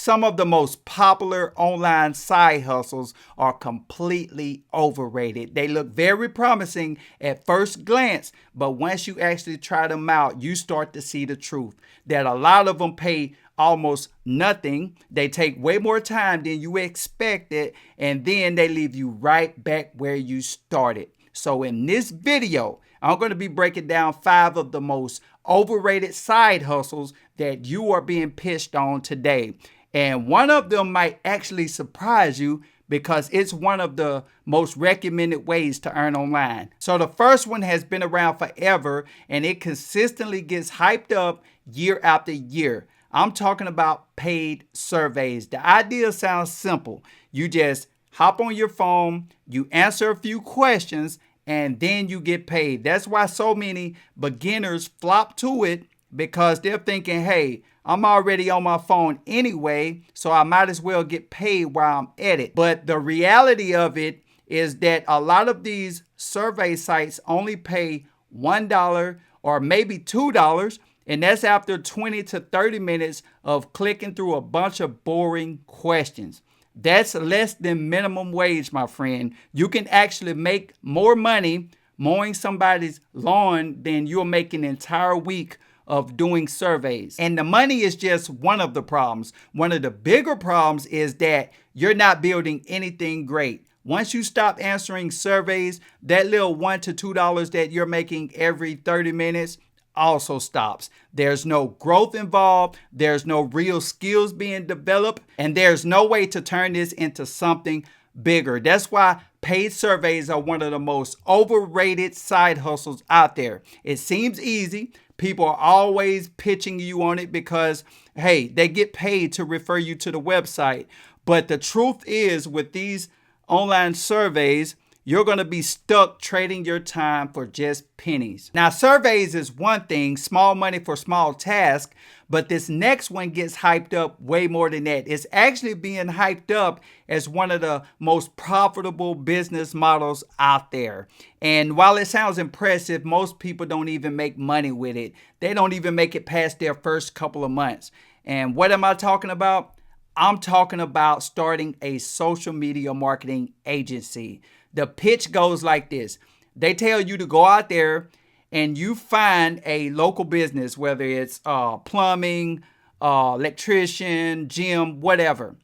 Some of the most popular online side hustles are completely overrated. They look very promising at first glance, but once you actually try them out, you start to see the truth that a lot of them pay almost nothing. They take way more time than you expected, and then they leave you right back where you started. So in this video, I'm going to be breaking down 5 of the most overrated side hustles that you are being pitched on today. And one of them might actually surprise you because it's one of the most recommended ways to earn online. So the first one has been around forever and it consistently gets hyped up year after year. I'm talking about paid surveys. The idea sounds simple. You just hop on your phone, you answer a few questions, and then you get paid. That's why so many beginners flop to it, because they're thinking, hey, I'm already on my phone anyway, so I might as well get paid while I'm at it. But the reality of it is that a lot of these survey sites only pay $1 or maybe $2, and that's after 20 to 30 minutes of clicking through a bunch of boring questions. That's less than minimum wage, my friend. You can actually make more money mowing somebody's lawn than you'll make an entire week of doing surveys. And the money is just one of the problems. One of the bigger problems is that you're not building anything great. Once you stop answering surveys, that little $1 to $2 that you're making every 30 minutes also stops. There's no growth involved, there's no real skills being developed, and there's no way to turn this into something bigger. That's why paid surveys are one of the most overrated side hustles out there. It seems easy. People are always pitching you on it because, hey, they get paid to refer you to the website. But the truth is, with these online surveys, you're going to be stuck trading your time for just pennies. Now, surveys is one thing, small money for small tasks, but this next one gets hyped up way more than that. It's actually being hyped up as one of the most profitable business models out there. And while it sounds impressive, most people don't even make money with it. They don't even make it past their first couple of months. And what am I talking about? I'm talking about starting a social media marketing agency. The pitch goes like this. They tell you to go out there and you find a local business, whether it's plumbing, electrician, gym, whatever.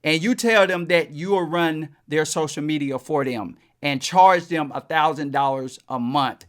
And you tell them that you will run their social media for them and charge them $1,000 a month.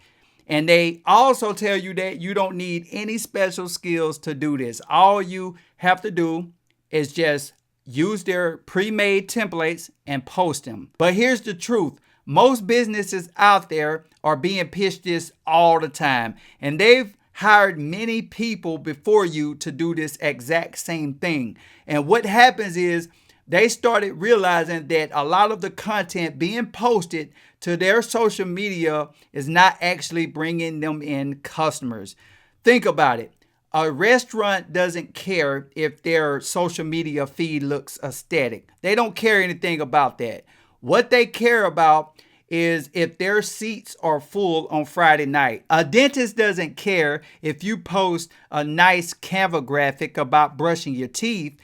And they also tell you that you don't need any special skills to do this. All you have to do is just use their pre-made templates and post them. But here's the truth. Most businesses out there are being pitched this all the time, and they've hired many people before you to do this exact same thing. And what happens is they started realizing that a lot of the content being posted to their social media is not actually bringing them in customers. Think about it. A restaurant doesn't care if their social media feed looks aesthetic. They don't care anything about that. What they care about is if their seats are full on Friday night. A dentist doesn't care if you post a nice Canva graphic about brushing your teeth.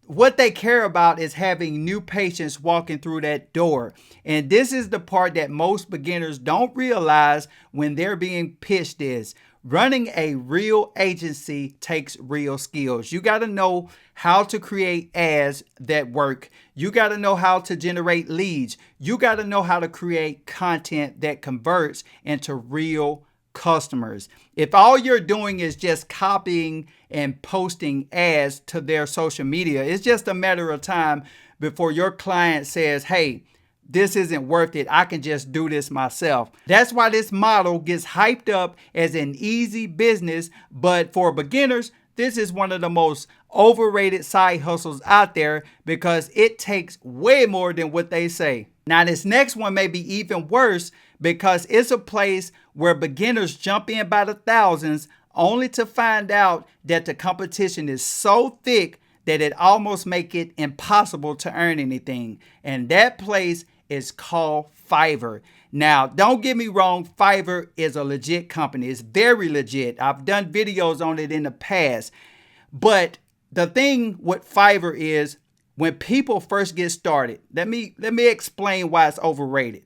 What they care about is having new patients walking through that door. And this is the part that most beginners don't realize when they're being pitched this. Running a real agency takes real skills. You got to know how to create ads that work. You got to know how to generate leads. You got to know how to create content that converts into real customers. If all you're doing is just copying and posting ads to their social media, it's just a matter of time before your client says, hey, this isn't worth it. I can just do this myself. That's why this model gets hyped up as an easy business. But for beginners, this is one of the most overrated side hustles out there because it takes way more than what they say. Now, this next one may be even worse because it's a place where beginners jump in by the thousands only to find out that the competition is so thick that it almost makes it impossible to earn anything. And that place is called Fiverr. Now, don't get me wrong, Fiverr is a legit company. It's very legit. I've done videos on it in the past. But The thing with Fiverr is when people first get started, let me explain why it's overrated.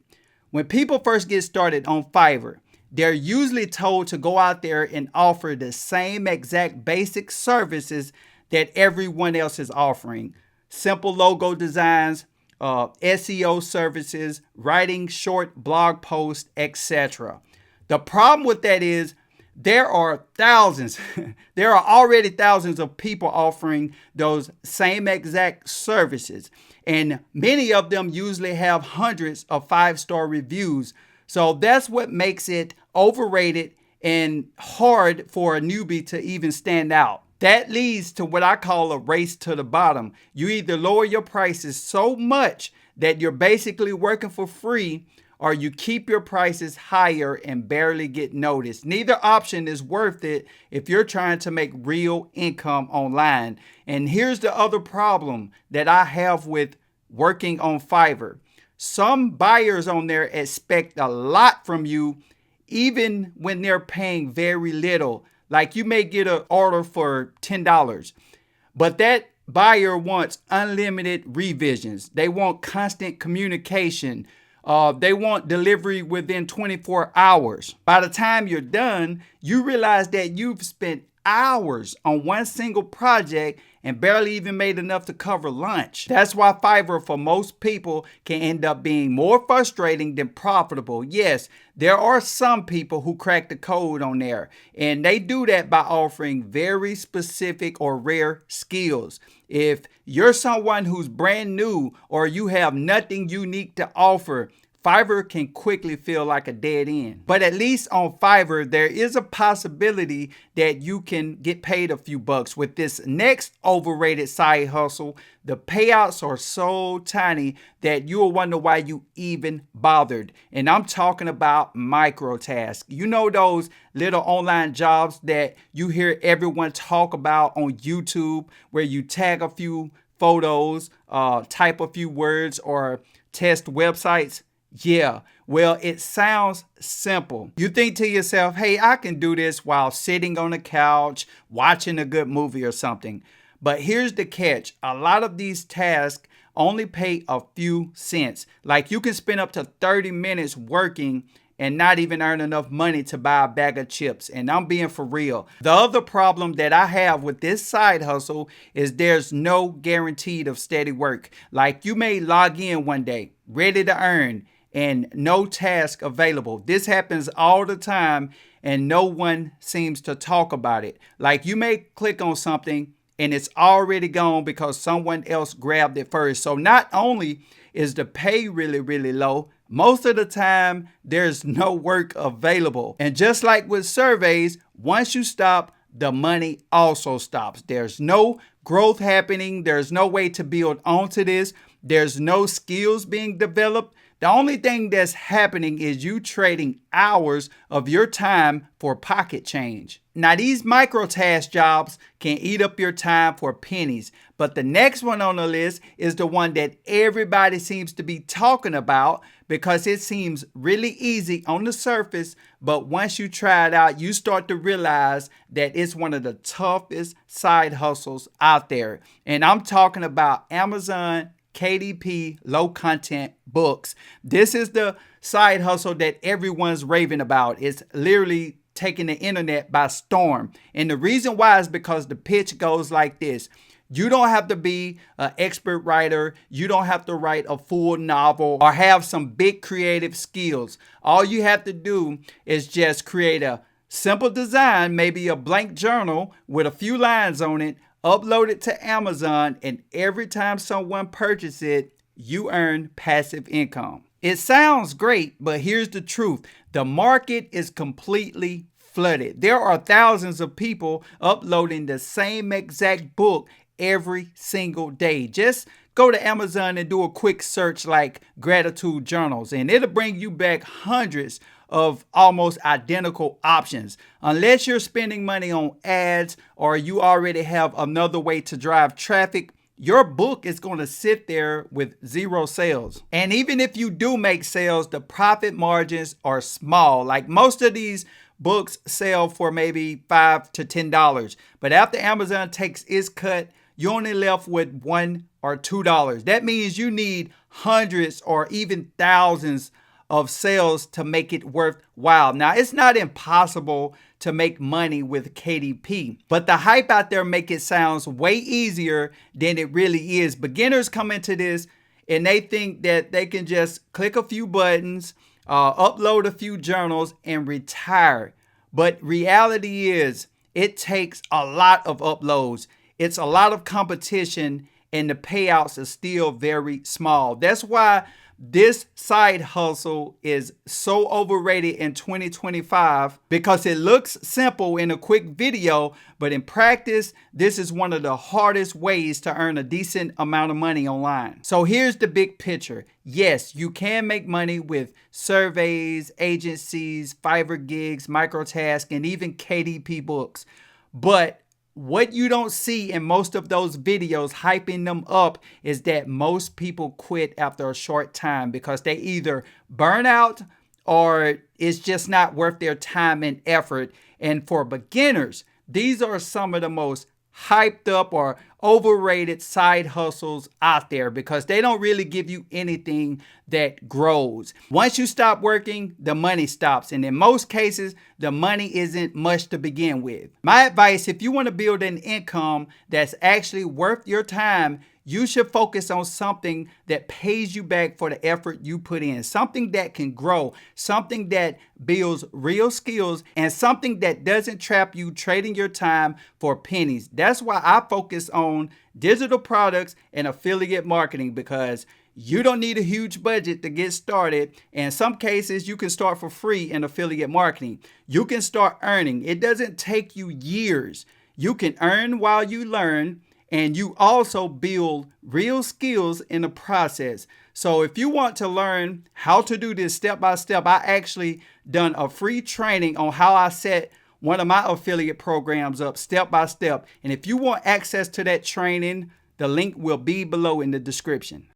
When people first get started on Fiverr, they're usually told to go out there and offer the same exact basic services that everyone else is offering. Simple logo designs, SEO services, writing short blog posts, etc. The problem with that is there are thousands, there are already thousands of people offering those same exact services. And many of them usually have hundreds of 5-star reviews. So that's what makes it overrated and hard for a newbie to even stand out. That leads to what I call a race to the bottom. You either lower your prices so much that you're basically working for free, or you keep your prices higher and barely get noticed. Neither option is worth it if you're trying to make real income online. And here's the other problem that I have with working on Fiverr. Some buyers on there expect a lot from you, even when they're paying very little. Like you may get an order for $10, but that buyer wants unlimited revisions. They want constant communication. They want delivery within 24 hours. By the time you're done, you realize that you've spent hours on one single project and barely even made enough to cover lunch. That's why Fiverr for most people can end up being more frustrating than profitable. Yes, there are some people who crack the code on there, and they do that by offering very specific or rare skills. If you're someone who's brand new or you have nothing unique to offer, Fiverr can quickly feel like a dead end. But at least on Fiverr, there is a possibility that you can get paid a few bucks. With this next overrated side hustle, the payouts are so tiny that you'll wonder why you even bothered. And I'm talking about micro tasks. You know those little online jobs that you hear everyone talk about on YouTube, where you tag a few photos, type a few words, or test websites? Yeah, well, it sounds simple. You think to yourself, hey, I can do this while sitting on the couch, watching a good movie or something. But here's the catch. A lot of these tasks only pay a few cents. Like you can spend up to 30 minutes working and not even earn enough money to buy a bag of chips. And I'm being for real. The other problem that I have with this side hustle is there's no guaranteed of steady work. Like you may log in one day, ready to earn, and no task available. This happens all the time and no one seems to talk about it. Like you may click on something and it's already gone because someone else grabbed it first. So not only is the pay really, really low, most of the time there's no work available. And just like with surveys, once you stop, the money also stops. There's no growth happening. There's no way to build onto this. There's no skills being developed. The only thing that's happening is you trading hours of your time for pocket change. Now, these micro task jobs can eat up your time for pennies, but the next one on the list is the one that everybody seems to be talking about because it seems really easy on the surface, but once you try it out, you start to realize that it's one of the toughest side hustles out there. And I'm talking about Amazon KDP low content books. This is the side hustle that everyone's raving about. It's literally taking the internet by storm. And the reason why is because the pitch goes like this. You don't have to be an expert writer. You don't have to write a full novel or have some big creative skills. All you have to do is just create a simple design, maybe a blank journal with a few lines on it, upload it to Amazon, and every time someone purchases it, you earn passive income. It sounds great, but here's the truth. The market is completely flooded. There are thousands of people uploading the same exact book every single day. Just go to Amazon and do a quick search like gratitude journals, and it'll bring you back hundreds of almost identical options. Unless you're spending money on ads or you already have another way to drive traffic, your book is going to sit there with zero sales. And even if you do make sales, the profit margins are small. Like most of these books sell for maybe $5 to $10. But after Amazon takes its cut, you're only left with $1 or $2. That means you need hundreds or even thousands of sales to make it worthwhile. Now, it's not impossible to make money with KDP, but the hype out there make it sound way easier than it really is. Beginners come into this and they think that they can just click a few buttons, upload a few journals, and retire. But reality is, it takes a lot of uploads. It's a lot of competition, and the payouts are still very small. That's why this side hustle is so overrated in 2025, because it looks simple in a quick video, but in practice, this is one of the hardest ways to earn a decent amount of money online. So here's the big picture. Yes, you can make money with surveys, agencies, Fiverr gigs, microtask, and even KDP books. But what you don't see in most of those videos hyping them up is that most people quit after a short time because they either burn out or it's just not worth their time and effort. And for beginners, these are some of the most hyped up or overrated side hustles out there because they don't really give you anything that grows. Once you stop working, the money stops. And in most cases, the money isn't much to begin with. My advice, if you want to build an income that's actually worth your time, you should focus on something that pays you back for the effort you put in, something that can grow, something that builds real skills, and something that doesn't trap you trading your time for pennies. That's why I focus on digital products and affiliate marketing, because you don't need a huge budget to get started. In some cases, you can start for free in affiliate marketing. You can start earning. It doesn't take you years. You can earn while you learn, and you also build real skills in the process. So if you want to learn how to do this step by step, I actually done a free training on how I set one of my affiliate programs up step by step. And if you want access to that training, the link will be below in the description.